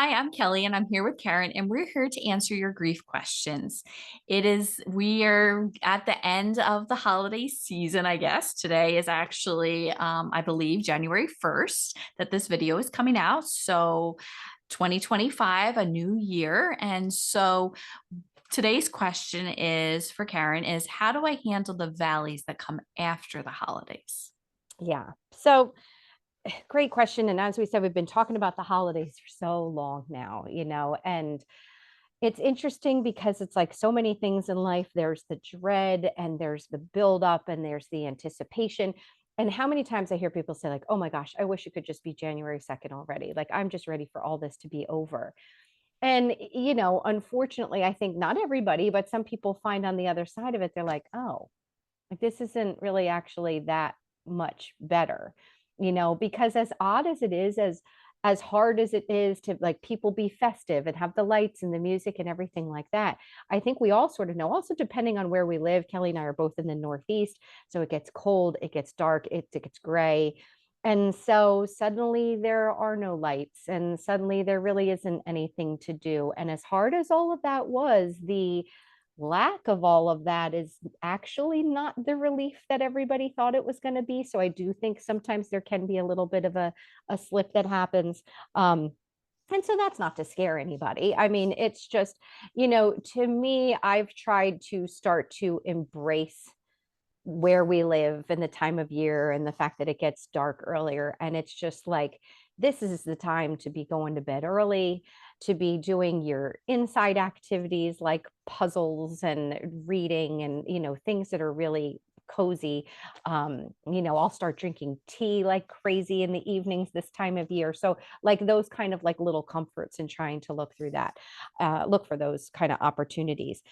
Hi, I'm Kelly and I'm here with Karyn, and we're here to answer your grief questions. We are at the end of the holiday season, I guess. Today is actually, I believe, January 1st that this video is coming out. So 2025, a new year. And so today's question is for Karyn is how do I handle the valleys that come after the holidays? Yeah. So great question. And as we said, we've been talking about the holidays for so long now, and it's interesting because it's like so many things in life. There's the dread and there's the buildup and there's the anticipation. And how many times I hear people say, like, oh my gosh, I wish it could just be January 2nd already. Like, I'm just ready for all this to be over. And, unfortunately, I think not everybody, but some people find on the other side of it, they're like, oh, like this isn't really actually that much better, because as odd as it is, as hard as it is to like people be festive and have the lights and the music and everything like that, I think we all sort of know, also depending on where we live. Kelly and I are both in the Northeast, so it gets cold, it gets dark, it gets gray. And so suddenly there are no lights, and suddenly there really isn't anything to do. And as hard as all of that was, the lack of all of that is actually not the relief that everybody thought it was going to be. So I do think sometimes there can be a little bit of a slip that happens. And so that's not to scare anybody. I mean, it's just, to me, I've tried to start to embrace where we live and the time of year and the fact that it gets dark earlier. And it's just like, this is the time to be going to bed early, to be doing your inside activities like puzzles and reading and, things that are really cozy. I'll start drinking tea like crazy in the evenings this time of year. So like those kind of like little comforts and trying to look for those kind of opportunities.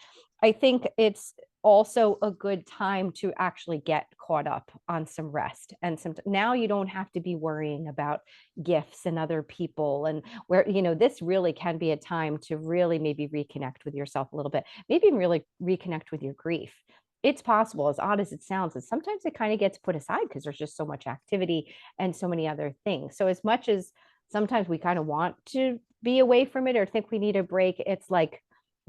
I think it's also a good time to actually get caught up on some rest and some. Now you don't have to be worrying about gifts and other people, and where this really can be a time to really maybe reconnect with yourself a little bit, maybe even really reconnect with your grief. It's possible, as odd as it sounds, that sometimes it kind of gets put aside because there's just so much activity and so many other things. So as much as sometimes we kind of want to be away from it or think we need a break, it's like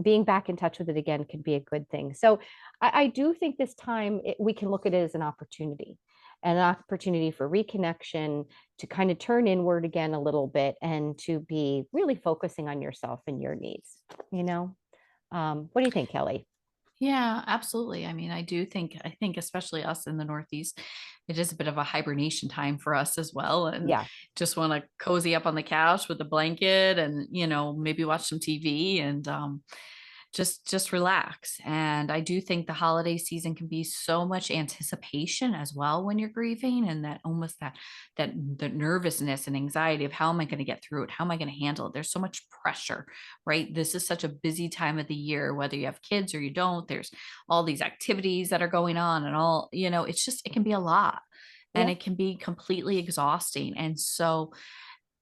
being back in touch with it again can be a good thing. So I do think this time we can look at it as an opportunity for reconnection, to kind of turn inward again a little bit and to be really focusing on yourself and your needs. You know, what do you think, Kelly? Yeah, absolutely. I mean, I think especially us in the Northeast, it is a bit of a hibernation time for us as well. And Yeah. just want to cozy up on the couch with a blanket and, maybe watch some TV and just relax. And I do think the holiday season can be so much anticipation as well when you're grieving, and that almost that the nervousness and anxiety of how am I going to get through it? How am I going to handle it? There's so much pressure, right? This is such a busy time of the year, whether you have kids or you don't. There's all these activities that are going on and all, it can be a lot and Yeah. it can be completely exhausting. And so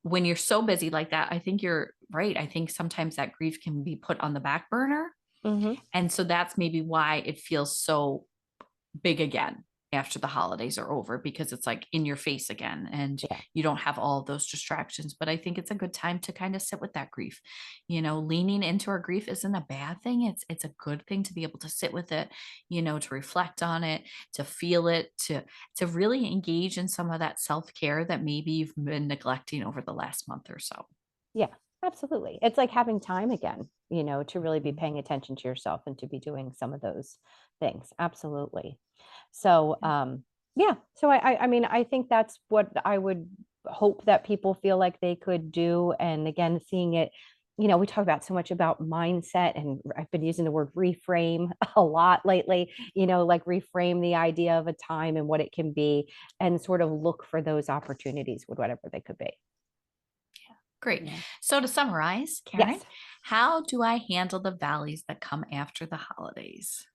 when you're so busy like that, I think you're right. I think sometimes that grief can be put on the back burner. Hmm. And so that's maybe why it feels so big again after the holidays are over, because it's like in your face again and Yeah. you don't have all of those distractions. But I think it's a good time to kind of sit with that grief. Leaning into our grief isn't a bad thing. It's a good thing to be able to sit with it, to reflect on it, to feel it, to really engage in some of that self-care that maybe you've been neglecting over the last month or so. Yeah. Absolutely. It's like having time again, to really be Mhm. paying attention to yourself and to be doing some of those things. Absolutely. So, yeah. So I mean, I think that's what I would hope that people feel like they could do. And again, seeing it, we talk about so much about mindset, and I've been using the word reframe a lot lately, like reframe the idea of a time and what it can be, and sort of look for those opportunities with whatever they could be. Great. Yeah. So to summarize, Karyn, Yes. how do I handle the valleys that come after the holidays?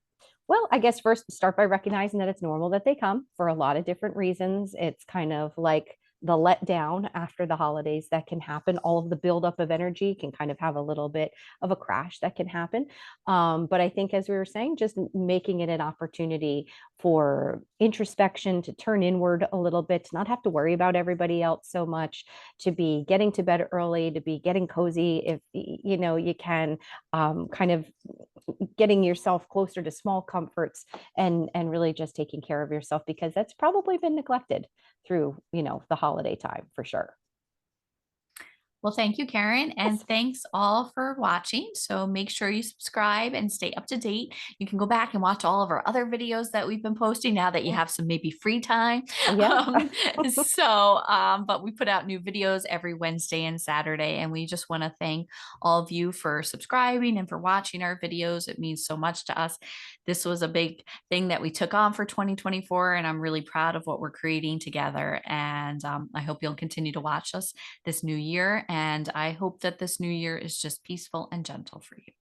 Well, I guess first start by recognizing that it's normal that they come for a lot of different reasons. It's kind of like the letdown after the holidays that can happen. All of the buildup of energy can kind of have a little bit of a crash that can happen. But I think, as we were saying, just making it an opportunity for introspection, to turn inward a little bit, to not have to worry about everybody else so much, to be getting to bed early, to be getting cozy if you can, kind of getting yourself closer to small comforts, and really just taking care of yourself, because that's probably been neglected through the holiday time for sure. Well, thank you, Karen, and Yes. thanks all for watching. So make sure you subscribe and stay up to date. You can go back and watch all of our other videos that we've been posting now that you Yeah. have some maybe free time. Yeah. But we put out new videos every Wednesday and Saturday, and we just want to thank all of you for subscribing and for watching our videos. It means so much to us. This was a big thing that we took on for 2024, and I'm really proud of what we're creating together. And I hope you'll continue to watch us this new year. And I hope that this new year is just peaceful and gentle for you.